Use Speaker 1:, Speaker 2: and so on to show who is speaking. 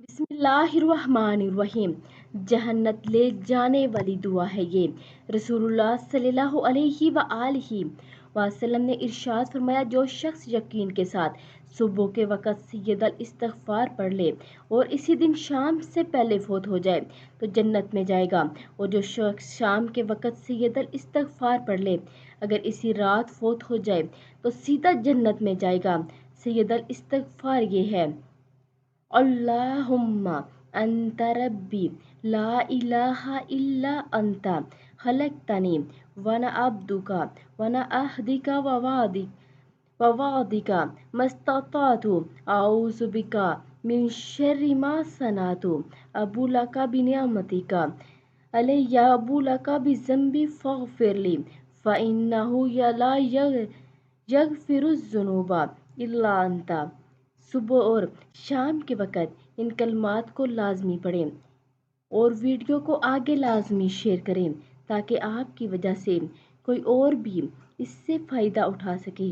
Speaker 1: بسم اللہ الرحمن الرحیم۔ جہنت لے جانے والی دعا ہے یہ۔ رسول اللہ صلی اللہ علیہ وآلہ وسلم نے ارشاد فرمایا، جو شخص یقین کے ساتھ صبح کے وقت سید الاستغفار پڑھ لے اور اسی دن شام سے پہلے فوت ہو جائے تو جنت میں جائے گا، اور جو شخص شام کے وقت سید الاستغفار پڑھ لے اگر اسی رات فوت ہو جائے تو سیدھا جنت میں جائے گا۔ سید الاستغفار یہ ہے: اللہم انت ربی لا الہ الا انت خلقتنی وانا عبدک وانا عہدک ووعدک ما استطعت اعوذ بک من شر ما صنعت ابو لک بنعمتک علی ابو لک بذنبی فاغفر لی فانہ لا یغفر الذنوب الا انت۔ صبح اور شام کے وقت ان کلمات کو لازمی پڑھیں اور ویڈیو کو آگے لازمی شیئر کریں تاکہ آپ کی وجہ سے کوئی اور بھی اس سے فائدہ اٹھا سکے۔